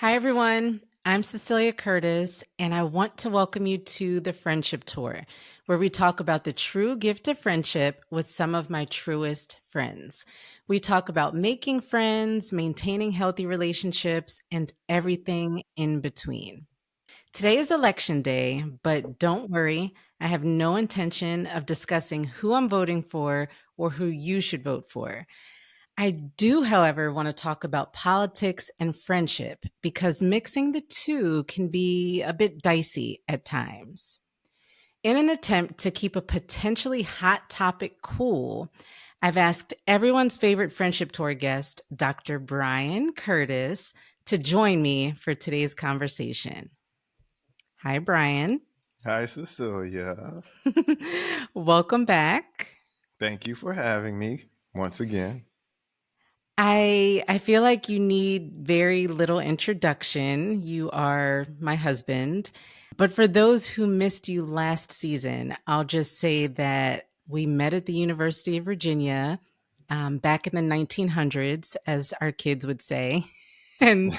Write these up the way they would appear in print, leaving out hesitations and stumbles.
Hi, everyone. I'm Cecilia Curtis, and I want to welcome you to the Friendship Tour, where we talk about the true gift of friendship with some of my truest friends. We talk about making friends, maintaining healthy relationships, and everything in between. Today is election day, but don't worry, I have no intention of discussing who I'm voting for or who you should vote for. I do, however, want to talk about politics and friendship because mixing the two can be a bit dicey at times. In an attempt to keep a potentially hot topic cool, I've asked everyone's favorite friendship tour guest, Dr. Bryan Curtis, to join me for today's conversation. Hi, Brian. Hi, Cecilia. Welcome back. Thank you for having me once again. I feel like you need very little introduction. You are my husband. But for those who missed you last season, I'll just say that we met at the University of Virginia back in the 1900s, as our kids would say. And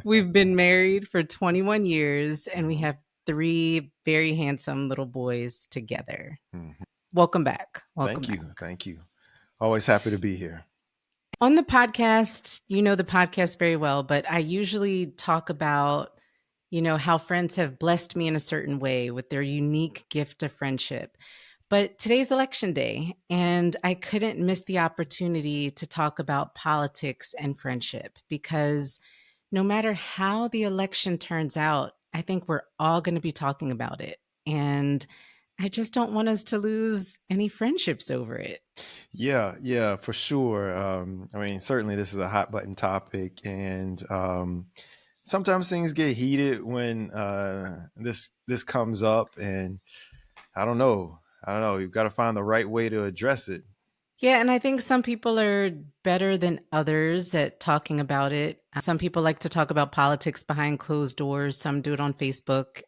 we've been married for 21 years, and we Mhm, have three very handsome little boys together. mhm. Welcome back. Welcome Thank back. you. Thank you. Always happy to be here. On the podcast, you know the podcast very well, but I usually talk about, how friends have blessed me in a certain way with their unique gift of friendship. But today's election day, and I couldn't miss the opportunity to talk about politics and friendship because no matter how the election turns out, I think we're all going to be talking about it. And I just don't want us to lose any friendships over it. Yeah, for sure. Certainly this is a hot button topic, and sometimes things get heated when this comes up, and I don't know. I don't know. You've got to find the right way to address it. Yeah, and I think some people are better than others at talking about it. Some people like to talk about politics behind closed doors, some do it on Facebook,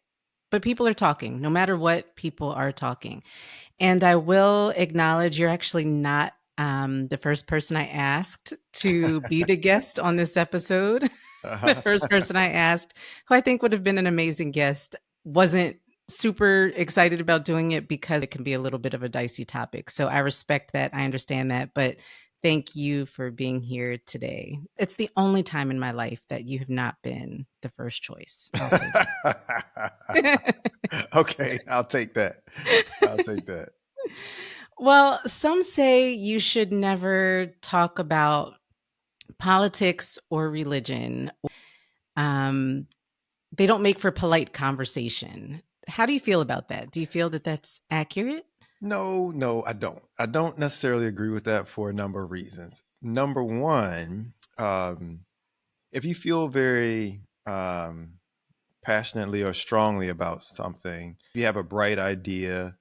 but people are talking. No matter what, people are talking. And I will acknowledge you're actually not the first person I asked to be the guest on this episode. The first person I asked, who I think would have been an amazing guest, wasn't super excited about doing it because it can be a little bit of a dicey topic. So I respect that. I understand that. But thank you for being here today. It's the only time in my life that you have not been the first choice. I'll say that. Okay, I'll take that. I'll take that. Well, some say you should never talk about politics or religion. Um, they don't make for polite conversation. How do you feel about that? Do you feel that that's accurate? No, I don't. I don't necessarily agree with that for a number of reasons. Number one, if you feel very passionately or strongly about something, if you have a bright idea,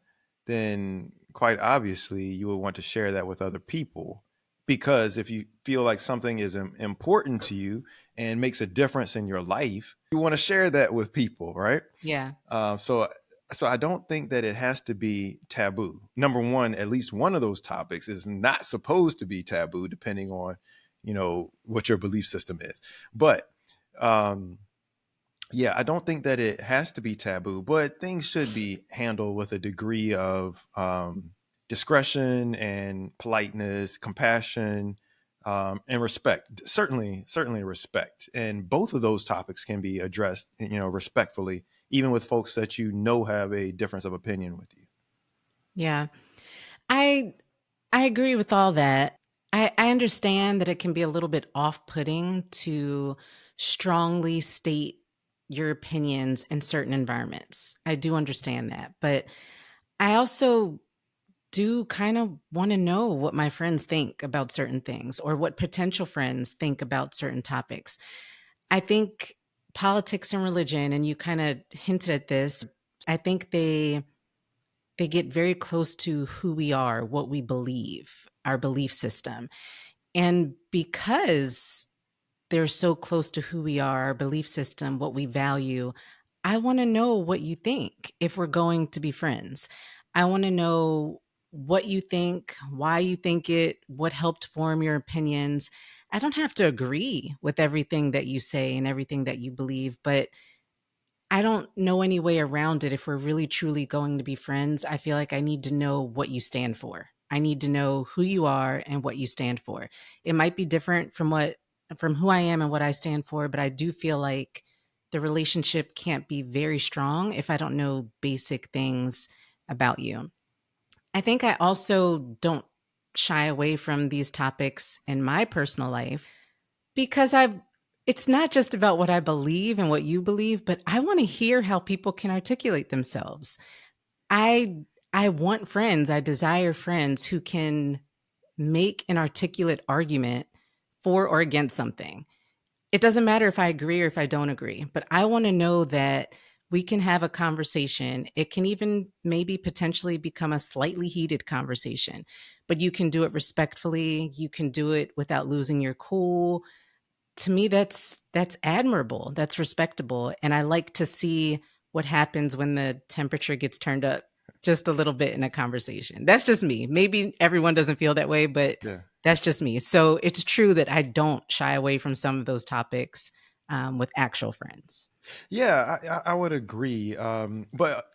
then quite obviously you will want to share that with other people. Because if you feel like something is important to you and makes a difference in your life, you want to share that with people, right? Yeah. Uh, so, so I don't think that it has to be taboo. Number one, at least one of those topics is not supposed to be taboo, depending on, what your belief system is. But um, yeah, I don't think that it has to be taboo, but things should be handled with a degree of discretion and politeness, compassion, and respect. Certainly respect. And both of those topics can be addressed, respectfully, even with folks that have a difference of opinion with you. Yeah. I I agree with all that. I understand that it can be a little bit off-putting to strongly state your opinions in certain environments. I do understand that, but I also do kind of want to know what my friends think about certain things or what potential friends think about certain topics. I think politics and religion, and you kind of hinted at this, I think they get very close to who we are, what we believe, our belief system. And because they're so close to who we are, our belief system, what we value, I want to know what you think if we're going to be friends. I want to know what you think, why you think it, what helped form your opinions. I don't have to agree with everything that you say and everything that you believe, but I don't know any way around it. If we're really truly going to be friends, I feel like I need to know what you stand for. I need to know who you are and what you stand for. It might be different from who I am and what I stand for, but I do feel like the relationship can't be very strong if I don't know basic things about you. I think I also don't shy away from these topics in my personal life because it's not just about what I believe and what you believe, but I want to hear how people can articulate themselves. I I want friends, I desire friends who can make an articulate argument for or against something. It doesn't matter if I agree or if I don't agree, but I want to know that we can have a conversation. It can even maybe potentially become a slightly heated conversation, but you can do it respectfully. You can do it without losing your cool. To me, that's admirable. That's respectable. And I like to see what happens when the temperature gets turned up just a little bit in a conversation. That's just me. Maybe everyone doesn't feel that way, but Yeah. that's just me. So it's true that I don't shy away from some of those topics with actual friends. Yeah, I would agree. But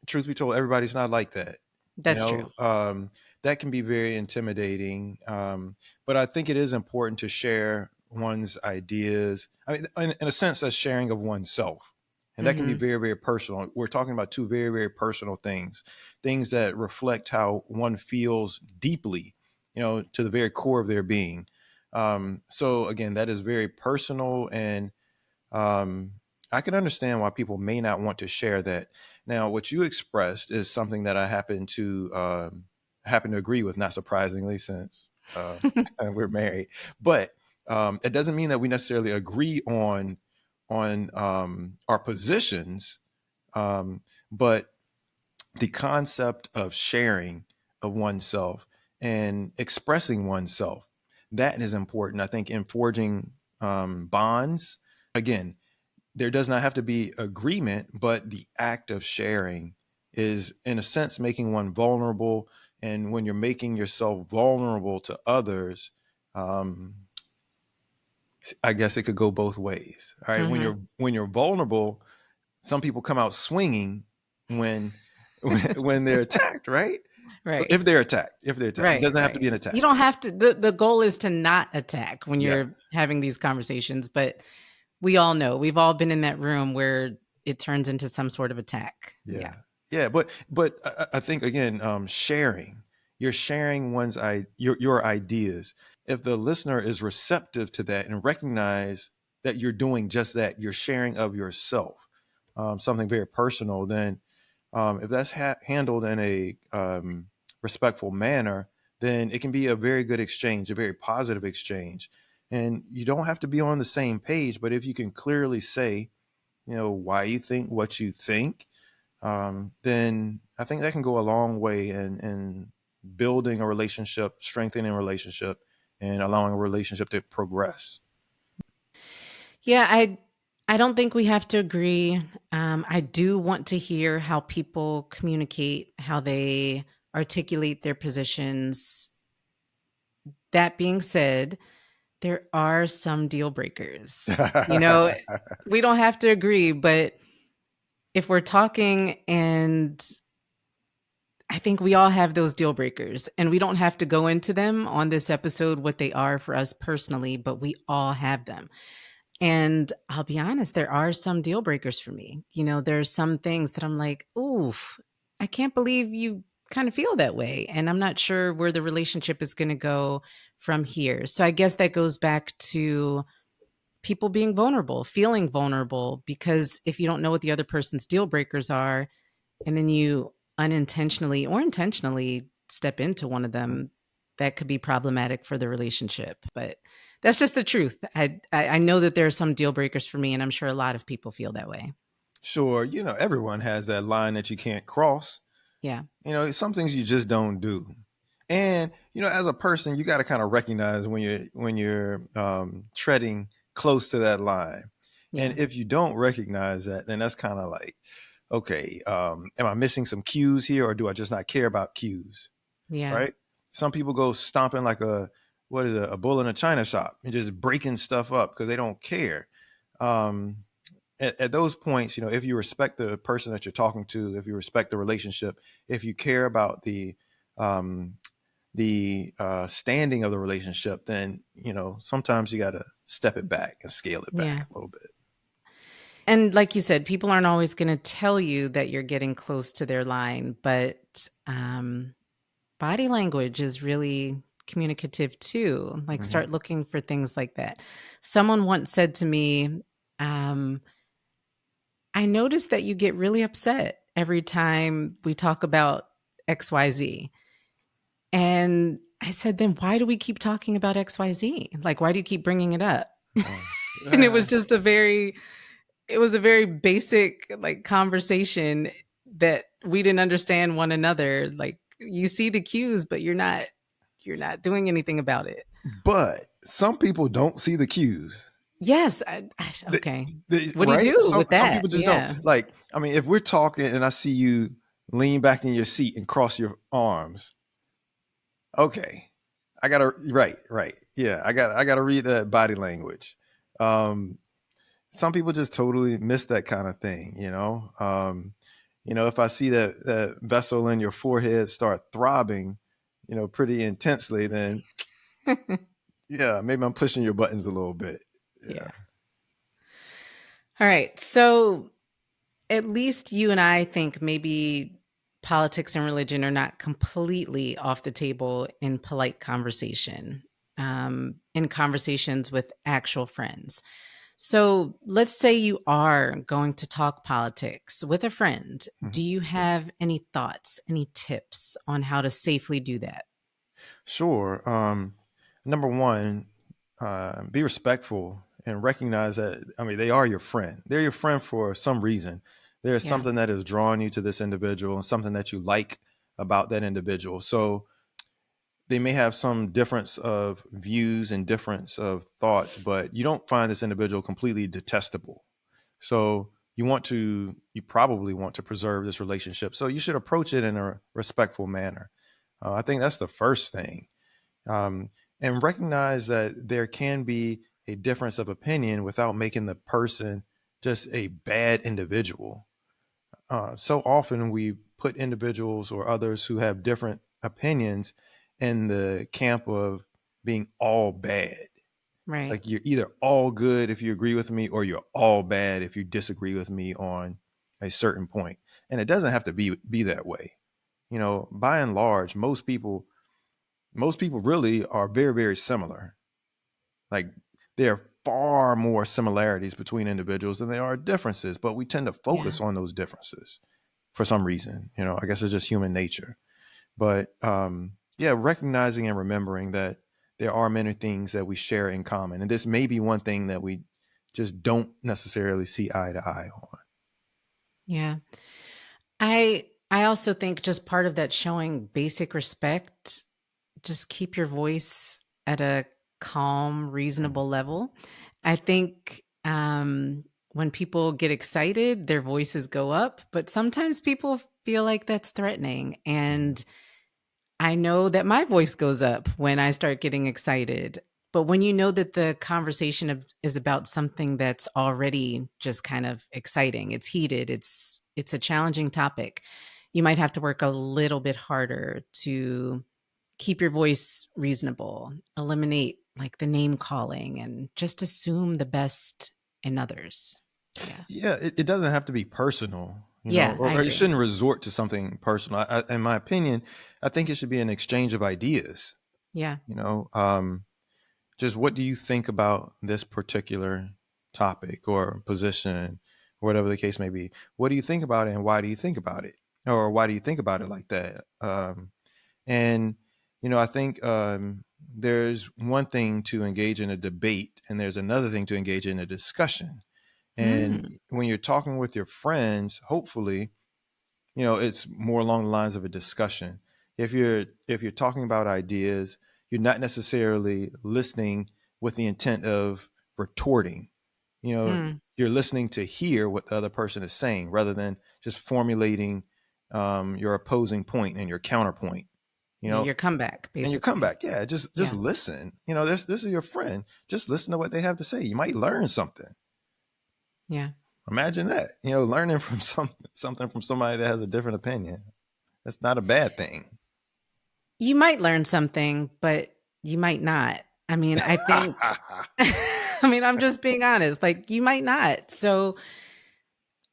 truth be told, everybody's not like that. You That's true. know, that can be very intimidating. But I think it is important to share one's ideas. I mean, in a sense, that's sharing of oneself. And that can be Hmm. very, very personal. We're talking about two very, very personal things, things that reflect how one feels deeply, to the very core of their being. So, again, that is very personal. And um, I can understand why people may not want to share that. Now, what you expressed is something that I happen to agree with, not surprisingly, since we're married. But it doesn't mean that we necessarily agree on our positions. Um, but the concept of sharing of oneself and expressing oneself, that is important, I think, in forging bonds. Again, there does not have to be agreement, but the act of sharing is, in a sense, making one vulnerable. And when you're making yourself vulnerable to others, um, I guess it could go both ways. All right, when Hmm. you're vulnerable, some people come out swinging when when they're attacked, right? Right. If they're attacked, it Right. doesn't have to be Right. an You attack. don't have to, the goal is to not attack when Yeah, you're having these conversations, but we all know, we've all been in that room where it turns into some sort of attack. Yeah. yeah, yeah. But I think again, sharing. You're sharing your ideas. If the listener is receptive to that and recognize that you're doing just that, you're sharing of yourself, something very personal. Then, if that's handled in a respectful manner, then it can be a very good exchange, a very positive exchange. And you don't have to be on the same page, but if you can clearly say, why you think what you think, then I think that can go a long way in building a relationship, strengthening a relationship, and allowing a relationship to progress. Yeah, I don't think we have to agree. I do want to hear how people communicate, how they articulate their positions. That being said, there are some deal breakers. You know, we don't have to agree, but if we're talking, and I think we all have those deal breakers, and we don't have to go into them on this episode, what they are for us personally, but we all have them. And I'll be honest, there are some deal breakers for me. There's some things that I'm like, oof, I can't believe you kind of feel that way. And I'm not sure where the relationship is going to go from here. So I guess that goes back to people being vulnerable, feeling vulnerable, because if you don't know what the other person's deal breakers are, and then you unintentionally or intentionally step into one of them, that could be problematic for the relationship. But that's just the truth. I know that there are some deal breakers for me, and I'm sure a lot of people feel that way. Sure, everyone has that line that you can't cross. Yeah. Some things you just don't do. And as a person, you got to kind of recognize when you're treading close to that line. Yeah. And if you don't recognize that, then that's kind of like, okay, am I missing some cues here, or do I just not care about cues? Yeah. Right? Some people go stomping like what is it, a bull in a china shop and just breaking stuff up because they don't care. Um, at those points, if you respect the person that you're talking to, if you respect the relationship, if you care about um, the standing of the relationship, then sometimes you got to step it back and scale it Yeah. back a little bit. And like you said, people aren't always going to tell you that you're getting close to their line, but body language is really communicative too. Like, Hmm. start looking for things like that. Someone once said to me, um, I noticed that you get really upset every time we talk about XYZ. And I said, then why do we keep talking about XYZ? Like, why do you keep bringing it up? And it Uh, was just it was a very basic like conversation that we didn't understand one another. Like, you see the cues, but you're not doing anything about it. but some people don't see the cues. Yes. They, Okay. What do you right? do with Some that? people just don't. Yeah. Like, I mean, if we're talking and I see you lean back in your seat and cross your arms, okay, I gotta right. Yeah, I gotta read that body language. Um, some people just totally miss that kind of thing. If I see that vessel in your forehead start throbbing, pretty intensely, then yeah, maybe I'm pushing your buttons a little bit. Yeah. Yeah. All right. So at least you and I think maybe politics and religion are not completely off the table in polite conversation, in conversations with actual friends. So let's say you are going to talk politics with a friend. Mhm. Do you have any thoughts, any tips on how to safely do that? Sure. Number one, be respectful and recognize that, I mean, they are your friend. They're your friend for some reason. There's Yeah. something that is drawing you to this individual and something that you like about that individual. So they may have some difference of views and difference of thoughts, but you don't find this individual completely detestable. So you probably want to preserve this relationship. So you should approach it in a respectful manner. I think that's the first thing. um, and recognize that there can be a difference of opinion without making the person just a bad individual. So often we put individuals or others who have different opinions in the camp of being all bad. It's Right. like you're either all good if you agree with me, or you're all bad if you disagree with me on a certain point. And it doesn't have to be that way. By and large, most people really are very, very similar. Like, there are far more similarities between individuals than there are differences, but we tend to Yeah. focus on those differences for some reason. I guess it's just human nature. But yeah, recognizing and remembering that there are many things that we share in common, and this may be one thing that we just don't necessarily see eye to eye on. Yeah. I also think just part of that showing basic respect, just keep your voice at a calm, Mhm. reasonable level. I think when people get excited, their voices go up, but sometimes people feel like that's threatening. Mhm. And I know that my voice goes up when I start getting excited. But when you know that the conversation is about something that's already just kind of exciting, it's heated, it's a challenging topic, you might have to work a little bit harder to keep your voice reasonable, eliminate like the name calling, and just assume the best in others. Yeah. Yeah, it doesn't have to be personal, Yeah, I or you agree. shouldn't resort to something personal. In my opinion, I think it should be an exchange of ideas. Yeah. You know, just what do you think about this particular topic or position, or whatever the case may be? What do you think about it, and why do you think about it, or why do you think about it like that? And I think there's one thing to engage in a debate, and there's another thing to engage in a discussion. And Mm, when you're talking with your friends, hopefully, it's more along the lines of a discussion. If you're talking about ideas, you're not necessarily listening with the intent of retorting. you know mm, you're listening to hear what the other person is saying rather than just formulating your opposing point and your counterpoint. you Yeah, know, your comeback, and your basically. comeback. Yeah, just Yeah. listen. This is your friend. Just listen to what they have to say. You might learn something. Yeah. Imagine that. Learning from something from somebody that has a different opinion. That's not a bad thing. You might learn something, but you might not. I mean, I think I mean, I'm just being honest, like, you might not. So,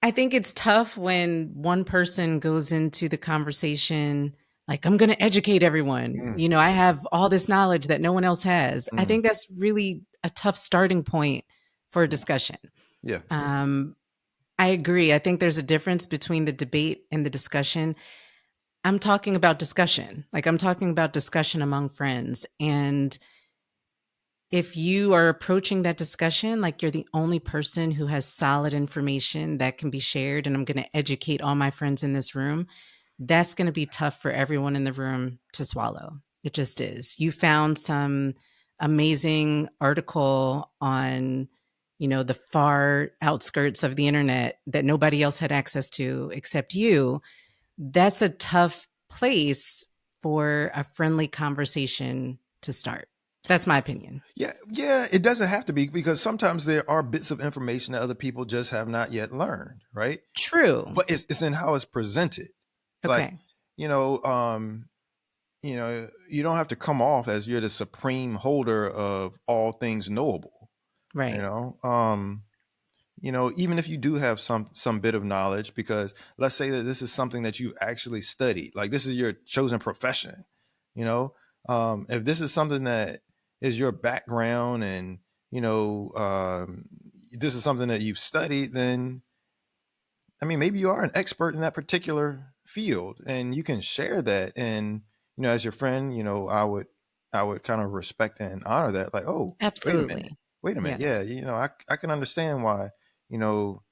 I think it's tough when one person goes into the conversation like, "I'm gonna educate everyone. Mm, I have all this knowledge that no one else has." I mm, think that's really a tough starting point for a yeah, discussion. yeah, Um, I agree. I think there's a difference between the debate and the discussion. I'm talking about discussion. Like, I'm talking about discussion among friends, and if you are approaching that discussion like you're the only person who has solid information that can be shared, and I'm going to educate all my friends in this room, that's going to be tough for everyone in the room to swallow. It just is. You found some amazing article on, the far outskirts of the internet that nobody else had access to except you. That's a tough place for a friendly conversation to start. That's my opinion. yeah, yeah. It doesn't have to be, because sometimes there are bits of information that other people just have not yet learned, right? True. But it's in how it's presented. Like, Okay. you know, um, you don't have to come off as you're the supreme holder of all things knowable. You Right. know, even if you do have some bit of knowledge, because let's say that this is something that you actually studied, like this is your chosen profession. you know if this is something that is your background, and this is something that you've studied, then I mean, maybe you are an expert in that particular field, and you can share that. And as your friend, I would kind of respect and honor that. Like, oh, Absolutely. wait a minute, yeah, Yes. I can understand why. You know,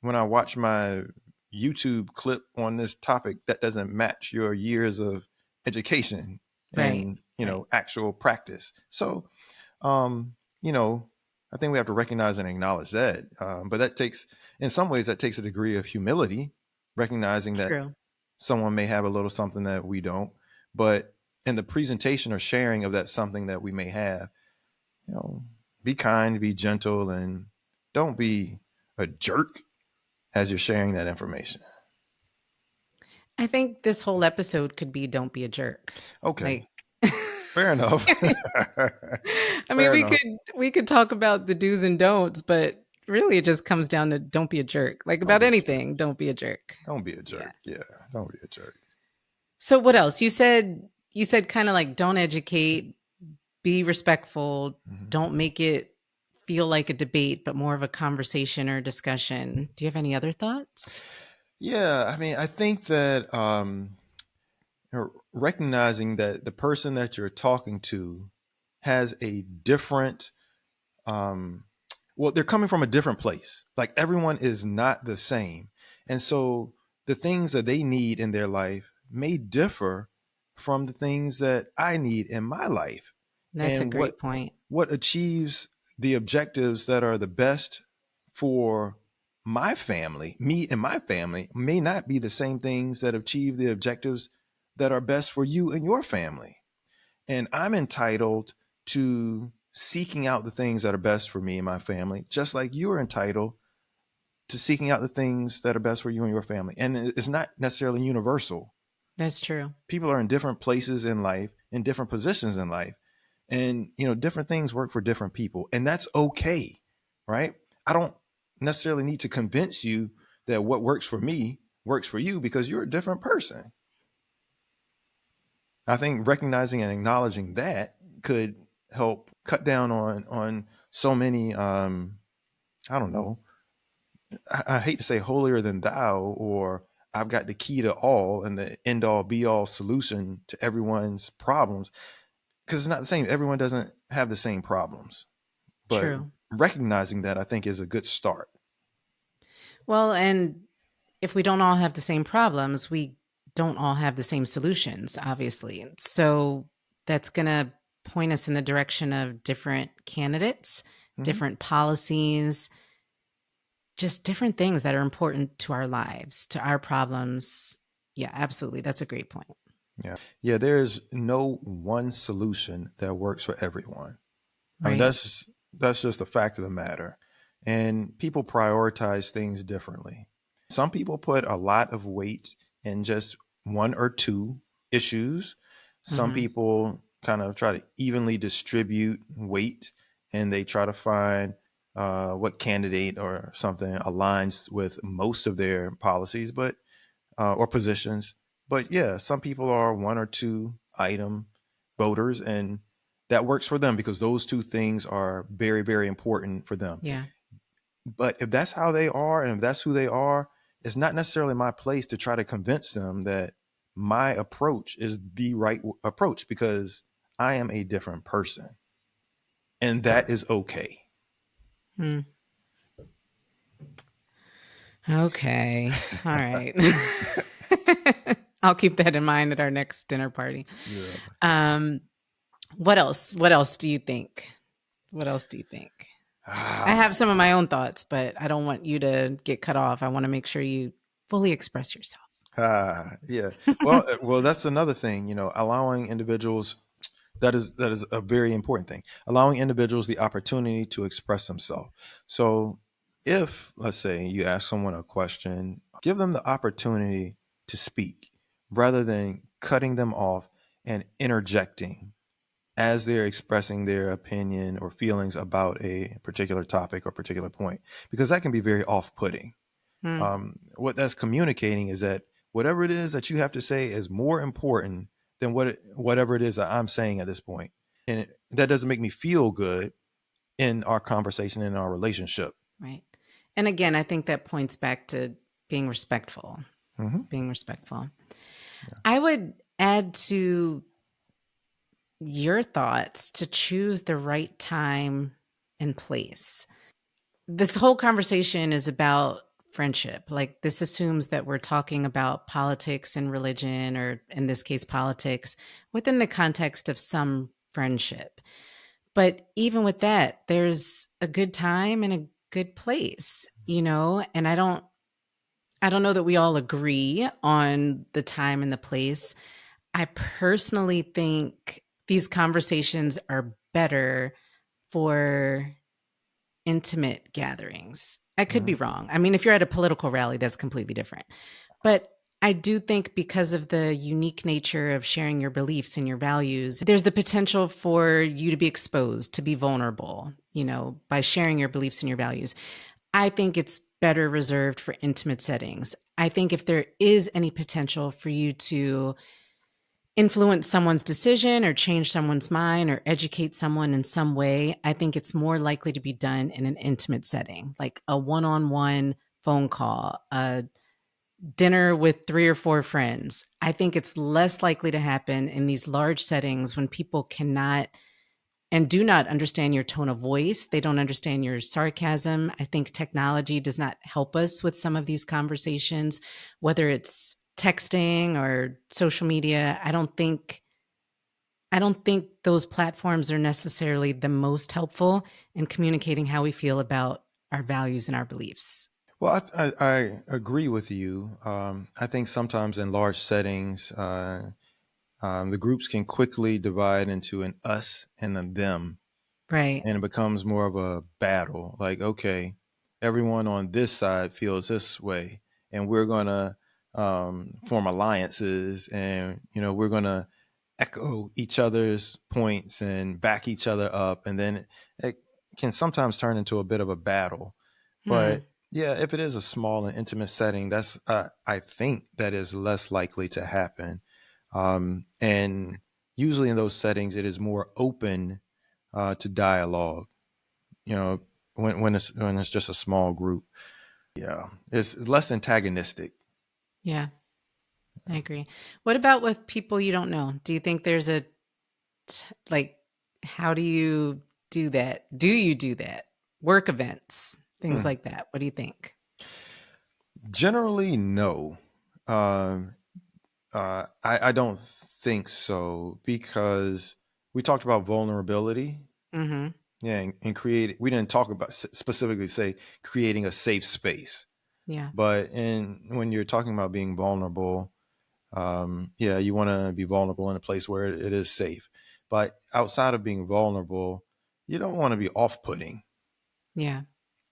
when I watch my YouTube clip on this topic, that doesn't match your years of education Right. and Right. actual practice. So um, you know, I think we have to recognize and acknowledge that. But in some ways, that takes a degree of humility, recognizing that True. someone may have a little something that we don't. But in the presentation or sharing of that something that we may have, you know, be kind, be gentle, and don't be a jerk as you're sharing that information. I think this whole episode could be "Don't be a jerk." Okay, Like, fair enough. I mean, Fair we enough. could talk about the do's and don'ts, but really, it just comes down to don't be a jerk. Like Don't about be a jerk. anything, don't be a jerk. Don't be a Yeah. jerk. Yeah, don't be a jerk. So what else? You said kind of like don't educate, be respectful, Mhm. don't make it feel like a debate, but more of a conversation or discussion. Do you have any other thoughts? Yeah, I mean, I think that recognizing that the person that you're talking to has a different, um, well, they're coming from a different place. Like everyone is not the same. And so the things that they need in their life may differ from the things that I need in my life. That's a And what great point. what achieves the objectives that are the best for my family, me and my family, may not be the same things that achieve the objectives that are best for you and your family. And I'm entitled to seeking out the things that are best for me and my family, just like you're entitled to seeking out the things that are best for you and your family. And it's not necessarily universal. That's true. People are in different places in life, in different positions in life. And, different things work for different people. And that's okay. Right. I don't necessarily need to convince you that what works for me works for you, because you're a different person. I think recognizing and acknowledging that could help cut down on so many I don't know. I hate to say holier than thou, or I've got the key to all and the end all be all solution to everyone's problems, because it's not the same. Everyone doesn't have the same problems, but True. recognizing that, I think, is a good start. Well, and if we don't all have the same problems, we don't all have the same solutions, obviously. So that's going to point us in the direction of different candidates, Mhm. different policies, just different things that are important to our lives, to our problems. Yeah, absolutely. That's a great point. Yeah, there's no one solution that works for everyone. I mean, Right. that's just a fact of the matter. And people prioritize things differently. Some people put a lot of weight in just one or two issues. Some Mm-hmm. people kind of try to evenly distribute weight, and they try to find what candidate or something aligns with most of their policies, but or positions. But yeah, some people are one or two item voters, and that works for them because those two things are very, very important for them. Yeah. But if that's how they are and if that's who they are, it's not necessarily my place to try to convince them that my approach is the right approach because I am a different person and that is okay. Mm. Okay. All right. I'll keep that in mind at our next dinner party. Yeah. Um, what else? What else do you think? What else do you think? I Ah, have some of my own thoughts, but I don't want you to get cut off. I want to make sure you fully express yourself. yeah. Well, that's another thing, allowing individuals that is a very important thing. Allowing individuals the opportunity to express themselves. So, if let's say you ask someone a question, give them the opportunity to speak rather than cutting them off and interjecting as they're expressing their opinion or feelings about a particular topic or particular point, because that can be very off-putting. Mm, What that's communicating is that whatever it is that you have to say is more important than whatever it is that I'm saying at this point, and that doesn't make me feel good in our conversation, in our relationship. right. And again, I think that points back to being respectful. Hmm. Being respectful. I would add to your thoughts to choose the right time and place. This whole conversation is about friendship. Like, this assumes that we're talking about politics and religion, or in this case, politics, within the context of some friendship. But even with that, there's a good time and a good place, and I don't know that we all agree on the time and the place. I personally think these conversations are better for intimate gatherings. I could be Hmm. wrong. I mean, if you're at a political rally, that's completely different. But I do think because of the unique nature of sharing your beliefs and your values, there's the potential for you to be exposed, to be vulnerable, by sharing your beliefs and your values. I think it's better reserved for intimate settings. I think if there is any potential for you to influence someone's decision or change someone's mind or educate someone in some way, I think it's more likely to be done in an intimate setting, like a one on one phone call, a dinner with three or four friends. I think it's less likely to happen in these large settings when people cannot and do not understand your tone of voice. They don't understand your sarcasm. I think technology does not help us with some of these conversations, whether it's texting or social media. I don't think those platforms are necessarily the most helpful in communicating how we feel about our values and our beliefs. Well, I agree with you. I think sometimes in large settings, the groups can quickly divide into an us and a them, Right. and it becomes more of a battle. Like, okay, everyone on this side feels this way, and we're gonna form alliances, and we're gonna echo each other's points and back each other up, and then it can sometimes turn into a bit of a battle. Hmm. But yeah, if it is a small and intimate setting, that's I think that is less likely to happen. And usually in those settings, it is more open to dialogue. You know, when it's just a small group, yeah, it's less antagonistic. Yeah, I agree. What about with people you don't know? Do you think there's like, how do you do that? Do you do that? Work events, things Hmm. like that. What do you think? Generally, no. Um, I don't think so because we talked about vulnerability. Hmm. Yeah, and create. We didn't talk about specifically say creating a safe space, Yeah. but when you're talking about being vulnerable, Yeah, you want to be vulnerable in a place where it is safe. But outside of being vulnerable, you don't want to be off putting. Yeah.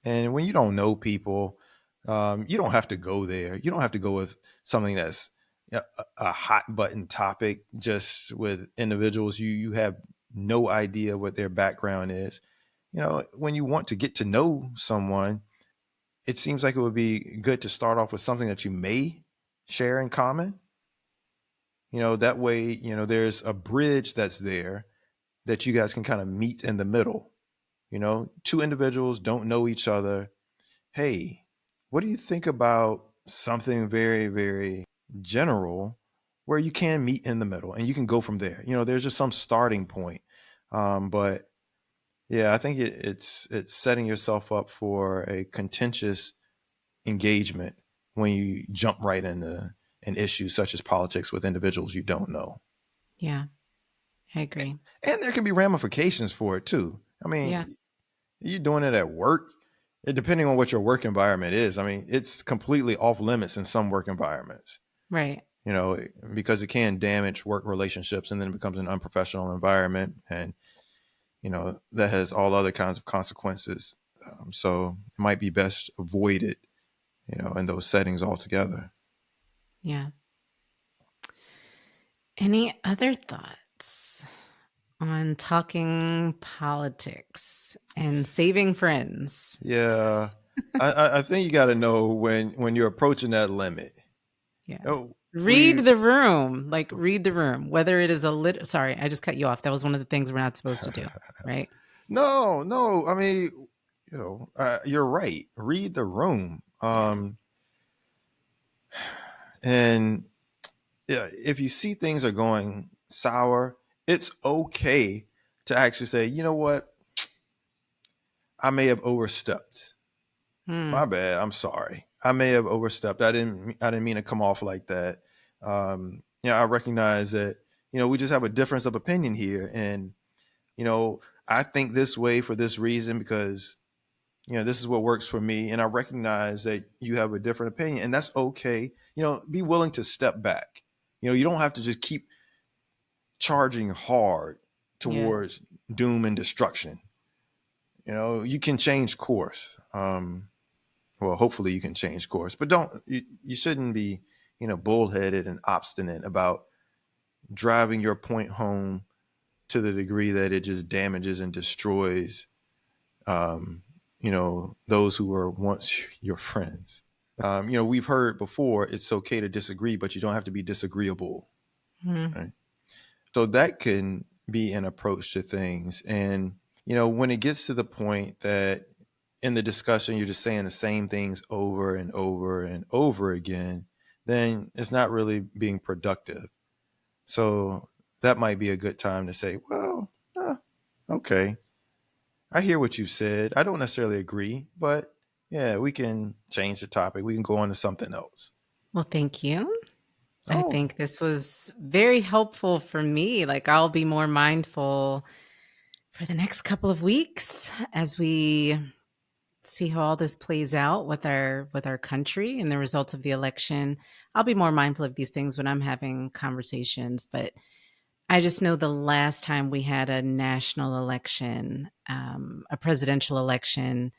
And when you don't know people, you don't have to go there. You don't have to go with something that's a hot button topic just with individuals you have no idea what their background is. When you want to get to know someone, it seems like it would be good to start off with something that you may share in common. That way, there's a bridge that's there that you guys can kind of meet in the middle. Two individuals don't know each other. Hey, what do you think about something very, very general where you can meet in the middle and you can go from there? There's just some starting point. But yeah, I think it's setting yourself up for a contentious engagement when you jump right into an issue such as politics with individuals you don't know. Yeah. I agree. And there can be ramifications for it too. I Yeah. mean, you're doing it at work, depending on what your work environment is. I mean, it's completely off limits in some work environments, Right. you know, because it can damage work relationships and then it becomes an unprofessional environment. And, that has all other kinds of consequences. So it might be best avoided, in those settings altogether. Yeah. Any other thoughts on talking politics and saving friends? Yeah. I think you got to know when you're approaching that limit. Yeah. Oh, Read we the room. Like, read the room. Whether it is a lit. Sorry, I just cut you off. That was one of the things we're not supposed to do. Right. No, no. I mean, you're right. Read the room. Yeah. And yeah, if you see things are going sour, it's okay to actually say, you know what, I may have overstepped. My Hmm. bad. I'm sorry. I may have overstepped. I didn't mean to come off like that. I recognize that, we just have a difference of opinion here. And, I think this way for this reason because this is what works for me. And I recognize that you have a different opinion, and that's okay. Be willing to step back. You don't have to just keep charging hard Yeah. towards doom and destruction. You can change course. Well, hopefully you can change course, but you shouldn't be, bullheaded and obstinate about driving your point home to the degree that it just damages and destroys, those who were once your friends. We've heard before it's okay to disagree, but you don't have to be disagreeable. Hmm. Right? So that can be an approach to things. And, when it gets to the point that in the discussion you're just saying the same things over and over and over again, then it's not really being productive. So that might be a good time to say, well, okay, I hear what you said. I don't necessarily agree, but yeah, we can change the topic. We can go on to something else. Well, thank you. I Oh, think this was very helpful for me. Like, I'll be more mindful for the next couple of weeks as we see how all this plays out with our country and the results of the election. I'll be more mindful of these things when I'm having conversations, but I just know the last time we had a national election, a presidential election,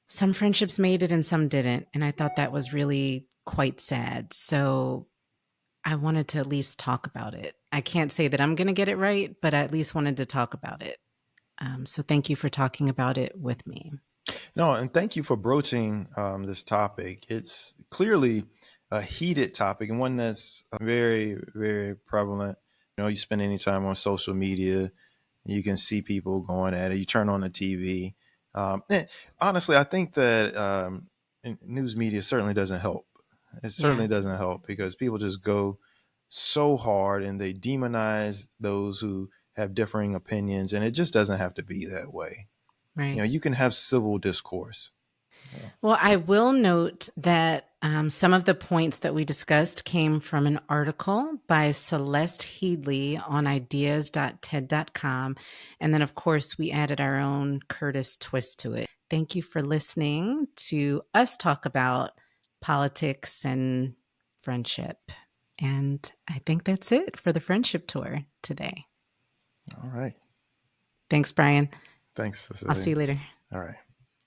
some friendships made it and some didn't, and I thought that was really quite sad. So I wanted to at least talk about it. I can't say that I'm going to get it right, but I at least wanted to talk about it. So thank you for talking about it with me. no, and thank you for broaching this topic. It's clearly a heated topic and one that's very, very prevalent. You spend any time on social media, you can see people going at it. You turn on the TV. And honestly, I think that news media certainly doesn't help. It Yeah, certainly doesn't help because people just go so hard and they demonize those who have differing opinions, and it just doesn't have to be that way. right. You can have civil discourse. Yeah. Well, I will note that some of the points that we discussed came from an article by Celeste Headley on ideas.ted.com. And then, of course, we added our own Curtis twist to it. Thank you for listening to us talk about politics and friendship. And I think that's it for the friendship tour today. All right. Thanks, Bryan. Thanks, I'll see Cecilia. you later. All right.